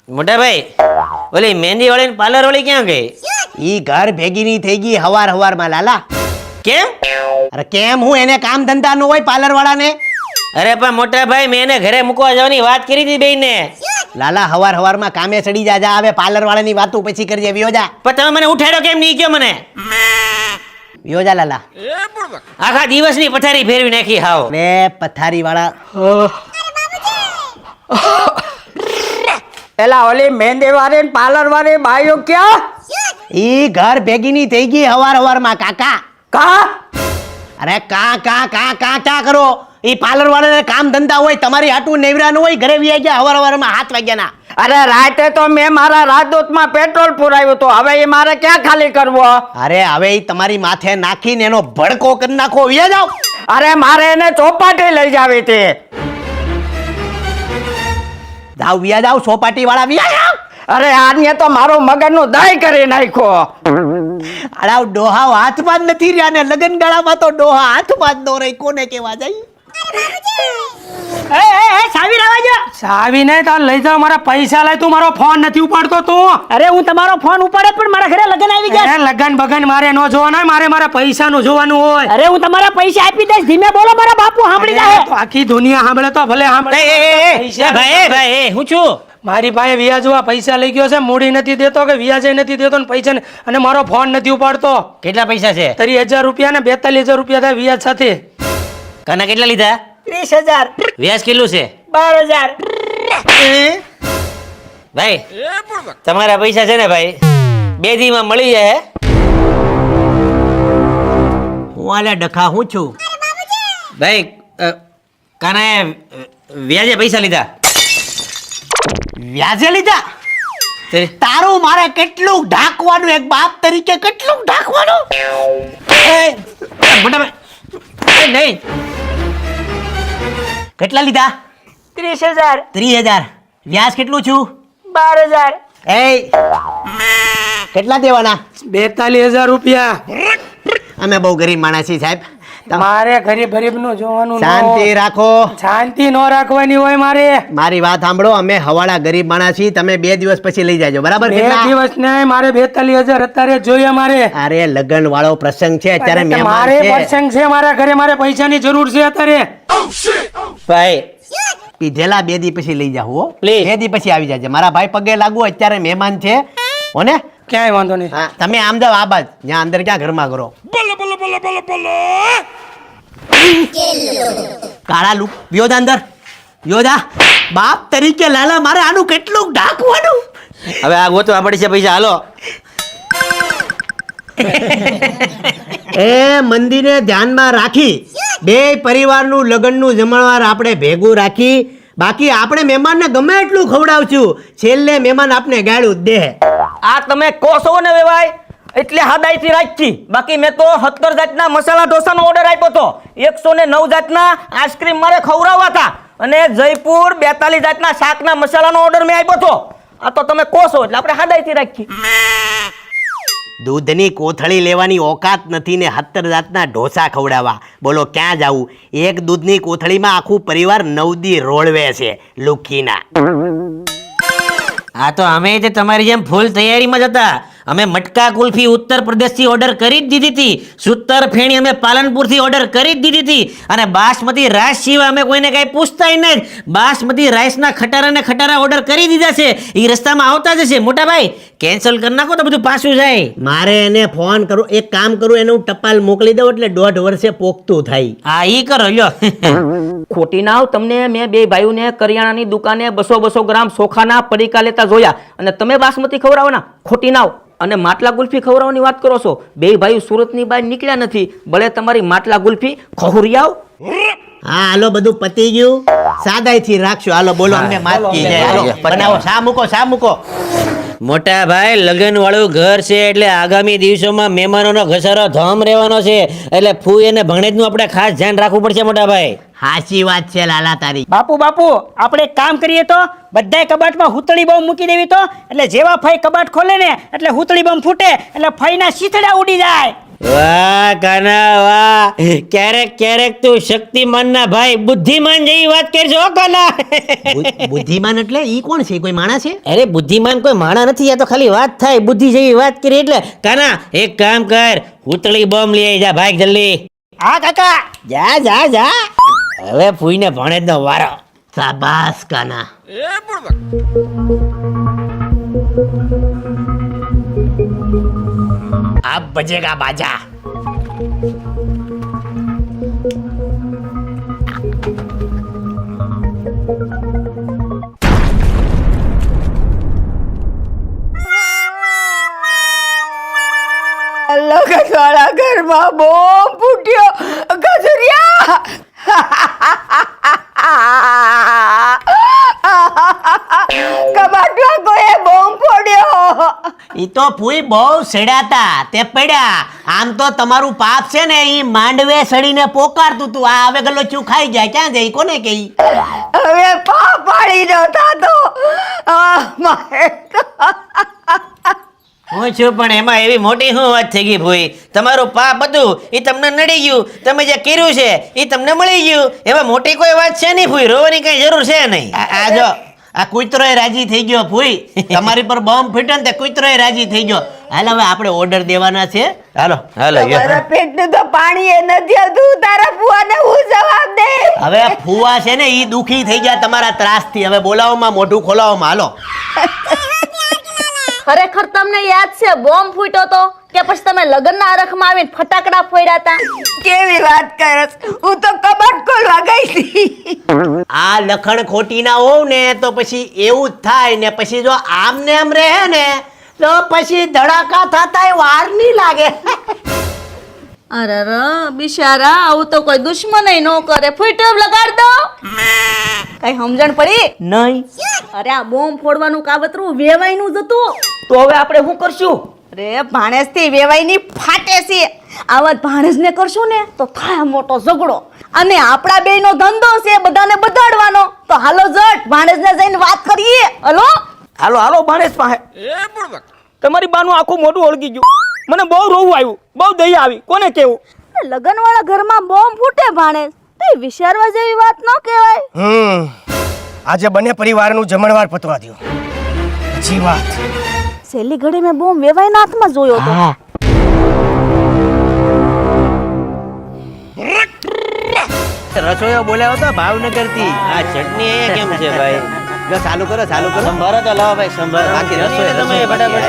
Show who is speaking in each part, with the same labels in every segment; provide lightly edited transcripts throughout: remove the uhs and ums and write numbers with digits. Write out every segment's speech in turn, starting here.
Speaker 1: મોટા ભાઈ ઓલી મહેંદી વાળી ને પાર્લર વાળી ક્યાં ગઈ?
Speaker 2: ઈ ઘર ભેગી ની થઈ ગઈ હવાર માં લાલા.
Speaker 1: કેમ?
Speaker 2: અરે કેમ હું એને કામ ધંધા નો હોય પાર્લર વાળા ને?
Speaker 1: અરે પણ મોટા ભાઈ મેં એને ઘરે મૂકવા જવાની વાત કરી હતી બેયને.
Speaker 2: લાલા હવાર માં કામે ચડી જા. હવે પાર્લર વાળા ની વાતો પછી કરજે. વ્યોજા
Speaker 1: પણ તમે મને ઉઠાડ્યો કેમ નહીં કયો મને?
Speaker 2: વ્યોજા લાલા.
Speaker 1: આખા દિવસની પથારી ફેરવી નાખી હાવ.
Speaker 2: બે પથારી વાળા.
Speaker 3: એલા ઓલી મહેંદી વાળી ને પાર્લર વાળી બાઈઓ ક્યાં?
Speaker 2: ઈ ઘર ભેગી ની થઈ ગઈ હવાર માં કાકા.
Speaker 3: કા?
Speaker 2: અરે કા કરો. ઈ પાર્લર વાળાને કામ ધંધા હોય, તમારી હાટું નેવરા ન હોય. ઘરે વ્યા ગયા હવાર માં 7 વાગ્યાના.
Speaker 3: અરે રાતે તો મેં મારા રાજદૂતમાં પેટ્રોલ પુરાવ્યું તો હવે એ મારે ક્યાં ખાલી કરવો?
Speaker 2: અરે હવે ઈ તમારી માથે નાખીને એનો ભડકો કરી નાખો. વ્યા જાઓ.
Speaker 3: અરે મારે એને ચોપાટી લઈ જાવી હતી.
Speaker 2: જાવ વ્યા જાવ. સોપાટી વાળા વ્યા જાવ.
Speaker 3: અરે આને તો મારો મગજનું દહીં કરી નાખ્યો.
Speaker 2: અરે ડોહા હાથમાં જ નથી રહ્યા ને લગન ગાળામાં તો ડોહા હાથમાં જ નો રહી. કોને કેવા જાય?
Speaker 4: સાવી રાવાજો.
Speaker 5: સાવી નહીં તો લઈ જાવ. મારા પૈસા લઈ. તું મારો ફોન નથી ઉપાડતો તું.
Speaker 4: અરે હું તમારો ફોન ઉપાડે પણ મારા ઘરે લગન આવી ગયા.
Speaker 5: લગન બગન મારે ન જોવાના, મારે મારા પૈસાનું જોવાનું હોય.
Speaker 4: અરે હું તમારા પૈસા આપી દઈશ. ધીમે બોલો, મારા બાપુ સાંભળી જાય.
Speaker 5: તો આખી દુનિયા સાંભળે તો ભલે સાંભળે.
Speaker 1: ભાઈ હું છું?
Speaker 5: મારી પાસે વ્યાજવા પૈસા લઈ ગયો છે. મૂડી નથી દેતો કે વ્યાજે નથી દેતો ને પૈસા અને મારો ફોન નથી ઉપાડતો.
Speaker 1: કેટલા પૈસા છે?
Speaker 5: 30,000 રૂપિયા ને 42,000 રૂપિયા થાય વ્યાજ સાથે.
Speaker 1: કના કેટલા લીધા?
Speaker 4: 30,000.
Speaker 1: વ્યાજ કેટલું છે?
Speaker 4: 12,000.
Speaker 1: ભાઈ તમારા પૈસા છે ને ભાઈ 2 દીમાં મળી જાય.
Speaker 2: હું આલે ડખા હું છું.
Speaker 1: ભાઈ કાનાએ વ્યાજે પૈસા લીધા?
Speaker 2: વ્યાજે લીધા?
Speaker 1: તે
Speaker 2: તારું મારે કેટલું ઢાંકવાનું? એક બાપ તરીકે કેટલું ઢાંકવાનું?
Speaker 1: મોટા ભાઈ નહીં.
Speaker 2: કેટલા લીધા?
Speaker 4: 30,000.
Speaker 2: 30,000. વ્યાજ કેટલું છું?
Speaker 4: 12,000.
Speaker 2: કેટલા દેવાના?
Speaker 5: 42,000 રૂપિયા.
Speaker 2: અમે બહુ ગરીબ માણસ છીએ સાહેબ.
Speaker 5: મારે ગરીબ નું જોવાનું ન
Speaker 2: શાંતિ
Speaker 5: હોય.
Speaker 2: રાખો.
Speaker 5: શાંતિ ન રાખવાની હોય મારે.
Speaker 2: મારી વાત સાંભળો. અમે હવાળા ગરીબ માણસ છીએ. તમે 2 દિવસ પછી લઈ જાજો. બરાબર?
Speaker 5: 2
Speaker 2: કેટલા?
Speaker 5: દિવસ નહીં, મારે 42,000 અત્યારે જોઈએ મારે.
Speaker 2: અરે લગન વાળો પ્રસંગ છે અત્યારે. મહેમાન
Speaker 5: મારે
Speaker 2: છે.
Speaker 5: પ્રસંગ છે મારા ઘરે. મારે પૈસાની જરૂર છે અત્યારે.
Speaker 1: ભાઈ
Speaker 2: પીધેલા 2 દી પછી લઈ જાવ હો.
Speaker 1: Please.
Speaker 2: 2 દી પછી આવી જાજે. મારા ભાઈ પગે લાગુ. અત્યારે મહેમાન છે હોને.
Speaker 5: ક્યાંય વાંધો નહીં.
Speaker 2: હા, તમે આમ જાવ આ બાજ. ત્યાં અંદર ક્યાં ઘરમાં કરો? કાળા લુક વ્યોદા અંદર. વ્યોદા બાપ તરીકે લાલા મારે આનું કેટલું ઢાંકવાનું?
Speaker 1: હવે આ ગોતવા પડી છે પૈસા. હાલો.
Speaker 2: એ મંદિરે ધ્યાનમાં રાખી બે પરિવારનું લગ્નનું જમણવાર આપણે ભેગું રાખી. બાકી આપણે મહેમાનને ગમે એટલું ખવડાવશું, છેલ્લે મહેમાન આપણે ગાળું જ દે.
Speaker 3: આ તમે કહો છો ને વેવાય એટલે હાદાઈથી રાખી. બાકી મેં તો 17 જાતના મસાલા ઢોસાનો ઓર્ડર આપ્યો હતો. 109 જાતના આઈસ્ક્રીમ મારે ખવડાવવા હતા અને જયપુર 42 જાતના શાકના મસાલાનો ઓર્ડર મેં આપ્યો હતો. આ તો તમે કહો છો એટલે આપણે હાદાઈથી રાખી.
Speaker 2: દૂધની કોથળી લેવાની ઓકાત નથી ને 17 જાતના ઢોસા ખવડાવવા. બોલો ક્યાં જાવું? એક દૂધની કોથળીમાં આખું પરિવાર 9 દી રોળવે છે લુખીના.
Speaker 1: આ તો અમે તે તમારી જેમ ફૂલ તૈયારીમાં જ હતા. અમે મટકા કુલ્ફી ઉત્તર પ્રદેશથી ઓર્ડર કરી જ દીધી હતી. સૂતર ફેણી અમે પાલનપુરથી ઓર્ડર કરી જ દીધી હતી. અને બાસમતી રાઈસ સિવાય અમે કોઈને કાંઈ પૂછતાય નહીં. બાસમતી રાઈસના ખટારા ઓર્ડર કરી દીધા છે. એ રસ્તામાં આવતા જ છે. મોટા ભાઈ કેન્સલ કરી નાખો તો બધું પાછું જાય.
Speaker 2: મારે એને ફોન કરું, એક કામ કરું, એને હું ટપાલ મોકલી દઉં એટલે 1.5 વર્ષે પોખતું થાય.
Speaker 1: હા ઈ કરો લ્યો.
Speaker 3: ખોટી ના આવ. તમને મેં બે ભાઈઓને કરિયાણાની દુકાને 200 ગ્રામ ચોખાના પડીકા લેતા જોયા અને તમે બાસમતી ખવડાવવાના. ખોટી ના આવ. અને માટલા ગુલ્ફી ખવડાવવાની વાત કરો છો. બે ભાઈ સુરતની બહાર નીકળ્યા નથી. ભલે તમારી માટલા ગુલ્ફી ખવરી આવ.
Speaker 2: હા હાલો, બધું પતી ગયું. સાદાઈથી રાખશું. હાલો બોલો, અમને માફ કી જાય. હાલો બનાવો. શા મૂકો.
Speaker 1: મોટા ભાઈ લગ્ન વાળું ઘર છે એટલે આગામી દિવસોમાં મહેમાનોનો ઘસારો ધમ રહેવાનો છે. એટલે ફૂઈ અને ભણેજનું આપણે ખાસ ધ્યાન રાખવું પડશે મોટા ભાઈ.
Speaker 2: સાચી વાત છે લાલા તારી.
Speaker 4: બાપુ આપણે એક કામ કરીએ તો બધાય કબાટમાં હુતળી બોમ્બ મૂકી દેવી તો એટલે જેવા ફઈ કબાટ ખોલે ને એટલે હુતળી બોમ્બ ફૂટે એટલે ફઈના શીથડા ઉડી જાય.
Speaker 1: વાહ કાના વાહ, ક્યારેક ક્યારેક તું શક્તિમાનના ભાઈ બુદ્ધિમાન જેવી વાત કરશો હો કાના.
Speaker 2: બુદ્ધિમાન એટલે ઈ કોણ છે? કોઈ માણસ છે?
Speaker 1: અરે બુદ્ધિમાન કોઈ માણા નથી, આ તો ખાલી વાત થાય, બુદ્ધિ જેવી વાત કરી એટલે. કાના એક કામ કર, હુતળી બોમ્બ લઈ આવી જા, ભાગ જલ્દી.
Speaker 4: હા કાકા.
Speaker 1: જા જા જા, હવે ફૂઈને ભણેજનો વારો.
Speaker 2: શાબાશ કાના.
Speaker 1: अब बजेगा बाजा.
Speaker 6: લગનવાળા ઘરમાં બોમ્બ ફૂટ્યો. ગજરિયા કબાટમાં કોઈએ બોમ્બ ફોડ્યો.
Speaker 2: ઈ તો ફૂઈ બહુ સડ્યાતા તે પડ્યા. આમ તો તમારું પાપ છે ને ઈ માંડવે સડીને પોકારતું તું. આ હવે ગલ્લો ચૂ ખાઈ જાય, ક્યાં જાય કોને કે ઈ?
Speaker 6: હવે પાડી નો થાતો.
Speaker 1: હું છું પણ એમાં એવી મોટી શું વાત થઈ ગઈ ભૂઈ? તમારું પાપ હતું એ તમને નડી ગયું, તમે જે કર્યું છે એ તમને મળી ગયું, એમાં મોટી કોઈ વાત છે નહીં ભૂઈ, રોવાની કઈ જરૂર છે નહીં.
Speaker 2: આ જો આ કૂતરોય રાજી થઈ ગયો ફૂઈ. તમારી પર બોમ્બ ફૂટ્યો ને તે કૂતરોય રાજી થઈ ગયો. હાલ હવે આપણે ઓર્ડર દેવાના છે. હાલો
Speaker 1: હાલો
Speaker 6: મારા પેટનું તો પાણી એ નથી આવતું. તારા ફુવાને હું જવાબ દે.
Speaker 2: હવે ફુવા છે ને ઈ દુખી થઈ ગયા તમારા ત્રાસથી. હવે બોલાવોમાં, મોઢું ખોલાવોમાં. હાલો.
Speaker 7: ખરેખર તમને યાદ છે બોમ્બ ફૂટ્યો તો કે પછી તમે લગ્નના અરખમાં આવીને ફટાકડા ફોડ્યા હતા?
Speaker 6: કેવી વાત કરસ? હું તો કબાટ ખોલવા ગઈ હતી.
Speaker 2: આ લખણ ખોટી ના હોવ ને તો પછી એવું જ થાય ને. પછી જો આમ ને આમ રહે ને તો પછી ધડાકા થતાય વાર નહીં લાગે.
Speaker 7: અરે બિચારા, આવું તો કોઈ દુશ્મનય ન કરે. ફૂટ્યો લગાડ દો. કઈ સમજણ પડી?
Speaker 3: નહીં.
Speaker 7: અરે આ બોમ્બ ફોડવાનું કાવતરું વેવાઈનું જ હતું.
Speaker 3: તો હવે આપણે શું કરશું?
Speaker 7: અરે ભાણેજથી વેવાઈની ફાટે છે. આવા ભાણેજને કરશું ને તો થાય મોટો ઝઘડો. અને આપણા બેયનો ધંધો છે બધાને બધાડવાનો. તો હાલો જટ ભાણેજને જઈને વાત કરીએ. હલો
Speaker 3: હાલો હાલો ભાણેજ પાસે. તમારી બાનું આખું મોઢું ઓળગી ગયું. મને બહુ રોવું આવ્યું, બહુ દયા આવી. કોને કેવું?
Speaker 7: લગ્નવાળા ઘરમાં બોમ્બ ફૂટે ભાણેજ, તે વિચારવા જેવી વાત ન કહેવાય.
Speaker 8: આજે બંને પરિવારનું જમણવાર પતવા દો પછી વાત.
Speaker 7: છેલ્લી ઘડી મેં બોમ્બ વેવાઈના હાથમાં જોયો હતો.
Speaker 2: રસોઈયો બોલાવ્યો તો ભાવનગર થી.
Speaker 1: આ ચટણી અહીંયા કેમ છે ભાઈ?
Speaker 2: જો ચાલુ કરો, ચાલુ કરો.
Speaker 1: સંભારો તો લાવો ભાઈ, સંભારો.
Speaker 2: બાકી રસોઈ
Speaker 1: તમે ફટાફટ.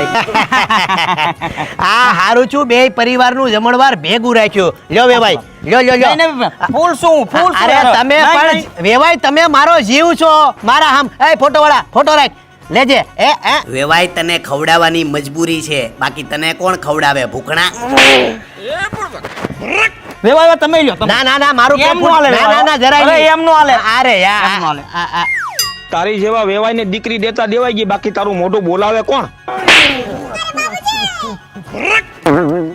Speaker 2: આ હારું છું બે પરિવારનું જમણવાર ભેગું રાખ્યું. લ્યો વેવાઈ, લ્યો લ્યો લ્યો.
Speaker 3: નહીં, નહીં, ફૂલ શું ફૂલ શું?
Speaker 2: અરે તમે
Speaker 3: નહીં,
Speaker 2: પણ
Speaker 3: નહીં.
Speaker 2: વેવાઈ તમે મારો જીવ છો. મારા હામ એ ફોટો વાળા ફોટો રાખ લેજે.
Speaker 9: વેવાય તને ખવડાવવાની મજબૂરી છે, બાકી તને કોણ ખવડાવે? ભૂખણા.
Speaker 3: વેવાય તમે લ્યો તમે.
Speaker 2: ના ના ના મારું
Speaker 3: એમ નો હાલે,
Speaker 2: ના ના ના જરાય
Speaker 3: અરે
Speaker 2: નહીં.
Speaker 3: એમ નો હાલે.
Speaker 2: અરે
Speaker 3: એમ નો
Speaker 2: યાર
Speaker 3: હાલે.
Speaker 10: તારી જેવા વેવાઈને દીકરી દેતા દેવાઈ ગઈ, બાકી તારું મોઢું બોલાવે કોણ?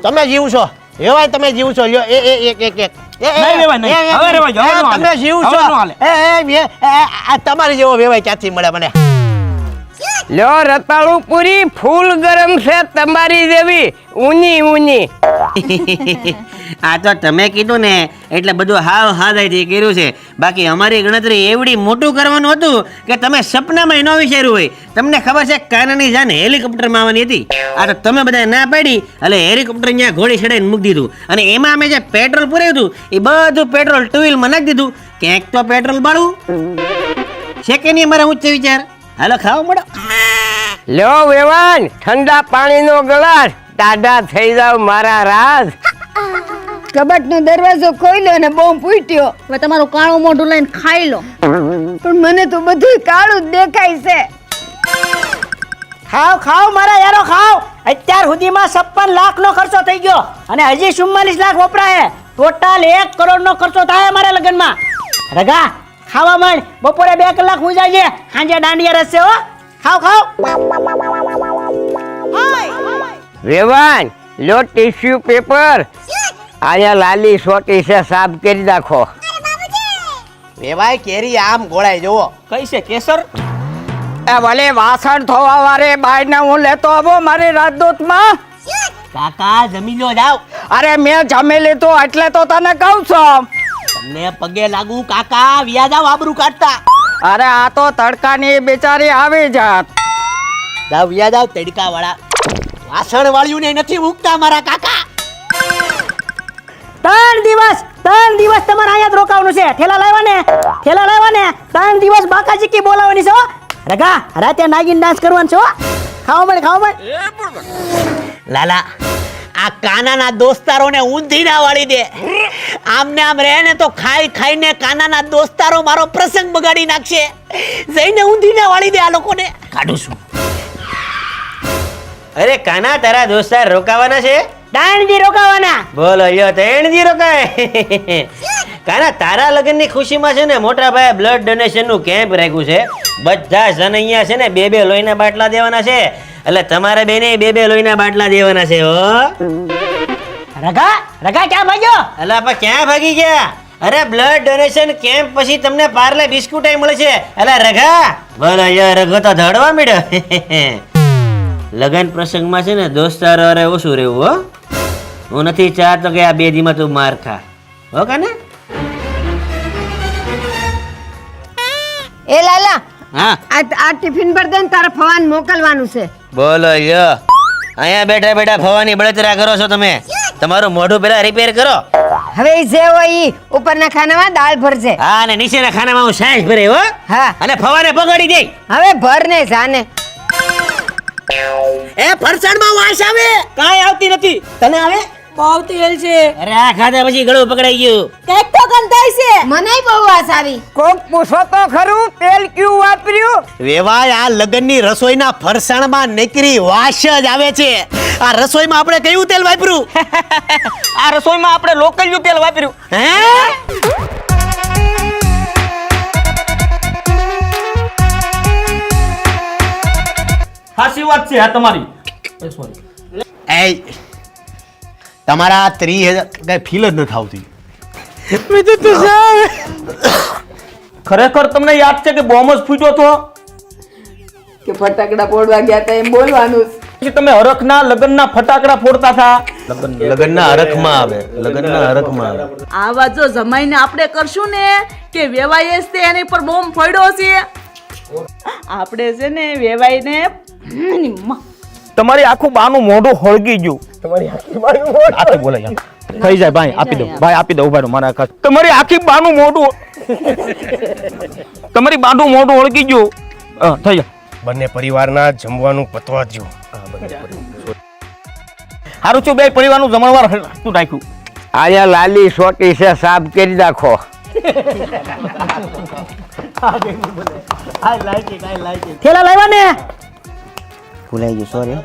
Speaker 2: તમે જીવ છો વેવાઈ, તમે જીવ છો. લ્યો એક એક એક.
Speaker 3: નહીં વેવાઈ, નહીં. હવે રેવાઈ જાઓ, હવે નો હાલે.
Speaker 2: તમે જીવ
Speaker 3: હવે
Speaker 2: છો.
Speaker 3: નો હાલે.
Speaker 2: આ તમારી જેવો વેવાઈ ક્યાંથી મળે મને?
Speaker 6: લ્યો રતાળુ પૂરી ફૂલ ગરમ છે તમારી જેવી ઊની ઊની.
Speaker 1: આ તો તમે કીધું ને એટલે બધું હાવ હાદાઈથી કર્યું છે. બાકી અમારી ગણતરી એવડી મોટું કરવાનું હતું કે તમે સપનામાં ન વિચાર્યું હોય. તમને ખબર છે કાનાની જાન હેલિકોપ્ટરમાં આવવાની હતી. આ તો તમે બધા ના પાડી એટલે હેલિકોપ્ટર ત્યાં ઘોડી ચડાઈને મૂકી દીધું. અને એમાં અમે જે પેટ્રોલ પૂર્યું હતું એ બધું પેટ્રોલ ટુ વ્હીલમાં નાખી દીધું. ક્યાંક તો પેટ્રોલ બાળવું છે કે નહીં અમારા ઊંચે વિચાર. હાલો ખાવા મળો.
Speaker 6: લ્યો વેવાન ઠંડા પાણીનો ગ્લાસ. ટાઢા થઈ જાવ મારા રાજ. કબાટનો દરવાજો ખોલ્યો અને બોમ્બ ફૂટ્યો.
Speaker 7: હવે તમારું કાળું મોઢું લઈને ખાઈ લો.
Speaker 6: પણ મને તો બધું કાળું જ દેખાય છે.
Speaker 4: ખાવ ખાવ મારા યારો ખાવ. અત્યાર સુધીમાં 56 લાખનો ખર્ચો થઈ ગયો અને હજી 44 લાખ વપરાય. ટોટલ 1 કરોડનો ખર્ચો થાય અમારા લગ્નમાં. રગા ખાવા માંડ. બપોરે 2 કલાક હું જાય છે, સાંજે દાંડિયા રસ છે હો. ખાવ ખાવ.
Speaker 6: વેવાન લો ટીશ્યુ પેપર. અહીંયા લાલી સોટી છે, સાફ કરી નાખો.
Speaker 2: વેવાઈ કેરી આમ ગોળાઈ જોવો.
Speaker 3: કઈ છે કેસર?
Speaker 6: એ ભલે વાસણ ધોવા વાળે બાયને હું લેતો આવો મારી રાજદૂતમાં.
Speaker 2: કાકા જમી લો જાવ.
Speaker 6: અરે મેં જમી લીધું એટલે તો તને કહું છું.
Speaker 2: તમને પગે લાગુ કાકા, વ્યા જાવ આબરૂ કાઢતા.
Speaker 6: અરે આ તો તડકાની બિચારી આવી જાત.
Speaker 2: જાવ વ્યા જાવ તડકા વાળા. વાસણ વાળ્યું ને નથી ઉગતા મારા કાકા.
Speaker 4: 3 દિવસ તમારે અહીંયા જ રોકાવાનું છે. ઠેલા લાવવા ને 3 દિવસ બાકાજીકી બોલાવવાની છે હો. રગા રાતે નાગીન ડાન્સ કરવાનો છે હો. ખાવા મળે.
Speaker 2: લાલા આ કાનાના દોસ્તારોને ઊંધી ના વાળી દે. આમને આમ રહે ને તો ખાઈને કાનાના દોસ્તારો મારો પ્રસંગ બગાડી નાખશે. જઈને ઊંધી ના વાળી દે આ લોકોને. કાઢું છું.
Speaker 1: અરે કાના, તારા દોસ્તાર રોકાવાના છે?
Speaker 4: 3 દી રોકાવાના.
Speaker 1: બોલો લ્યો, 3 દી રોકાય. કાના, તારા લગ્નની ખુશીમાં છે ને મોટા ભાઈ બ્લડ ડોનેશન નું કેમ્પ રાખ્યું છે. બધા જણ અહીંયા છે ને 2 લોહીના બાટલા દેવાના છે. એટલે તમારે બેને 2 લોહીના બાટલા દેવાના છે હો.
Speaker 4: રગા ક્યાં ભાગ્યો?
Speaker 1: એટલે આપણે ક્યાં ભાગી ગયા? અરે બ્લડ ડોનેશન કેમ્પ પછી તમને પાર્લે બિસ્કુટ મળે છે. એટલે રઘા, બોલો લ્યો, રઘો તો ધડવા મળ્યો. લગન પ્રસંગમાં છે ને દોસ્તારો અરે ઓછું રહેવું હો. હું નથી ચાહતો કે આ 2 દીમાં તું માર ખા. હો કાના?
Speaker 6: એ લાલા,
Speaker 2: હા
Speaker 6: આ ટિફિન પર દે ને તારે ફવાન મોકલવાનું છે.
Speaker 1: બોલો લ્યો, અહીંયા બેઠા બેઠા ફવાની બળતરા કરો છો તમે. તમારું મોઢું પેલા રિપેર કરો.
Speaker 6: હવે ઈ જે હોય ઈ ઉપરના ખાનામાં દાળ ભરજે.
Speaker 1: હા, અને નીચેના ખાનામાં હું સાઈઝ ભરે હો.
Speaker 6: હા.
Speaker 1: અને ફવાને પકડી દે.
Speaker 6: હવે ભર ને જાને.
Speaker 2: એ ફરસાણમાં વાસ આવે. કાંઈ આવતી નથી. તને આવે?
Speaker 1: અરે આ ખાધા પછી ગળું પકડાઈ ગયું.
Speaker 7: કંઈક તો ગંધાય છે.
Speaker 6: મને બહુ વાસ આવી. કોક પૂછો તો ખરું તેલ ક્યું વાપર્યું?
Speaker 2: વેવાય આ લગનની રસોઈના ફરસાણમાં નકરી વાસ જ આવે છે. આ રસોઈમાં આપણે કયું તેલ વાપર્યું?
Speaker 3: આ રસોઈમાં આપણે લોકલ તેલ વાપર્યું.
Speaker 2: હે?
Speaker 3: સાચી વાત છે આ તમારી.
Speaker 2: એ તમારા 30,000 કઈ ફીલ જ નથી આવતી.
Speaker 3: ખરેખર તમને યાદ છે કે બોમ્બ જ ફૂટ્યો હતો?
Speaker 7: કે ફટાકડા ફોડવા ગયા હતા એમ બોલવાનું.
Speaker 3: પછી તમે હરખના લગ્નના ફટાકડા ફોડતા હતા.
Speaker 2: લગનના હરખમાં આવે. લગનના હરખમાં આવે.
Speaker 7: આવા જો જમાઈને આપણે કરશું ને કે વેવાઈએ જ તે એની પર બોમ્બ ફોડ્યો છે. આપણે છે ને વેવાઈને
Speaker 3: તમારી આખું બાનું મોઢું હળગી ગયું. આખી બોલે યાર. થઈ જાય ભાઈ, આપી દો ભાઈ, આપી દો. ઉભા રહો મારા આખા. તમારી આખી બાનું મોઢું તમારી બાનું મોઢું હળગી ગયું. થઈ જાય.
Speaker 8: બંને પરિવારના જમવાનું પતવા દ્યો.
Speaker 3: સારું છું, બે પરિવારનું જમણવાર શું રાખ્યું?
Speaker 6: આયા લાલી સોટી છે, સાફ કરી નાખો.
Speaker 4: ઠેલા લાવ્યા ને.
Speaker 1: ભૂલાઈ ગયું, સોરી.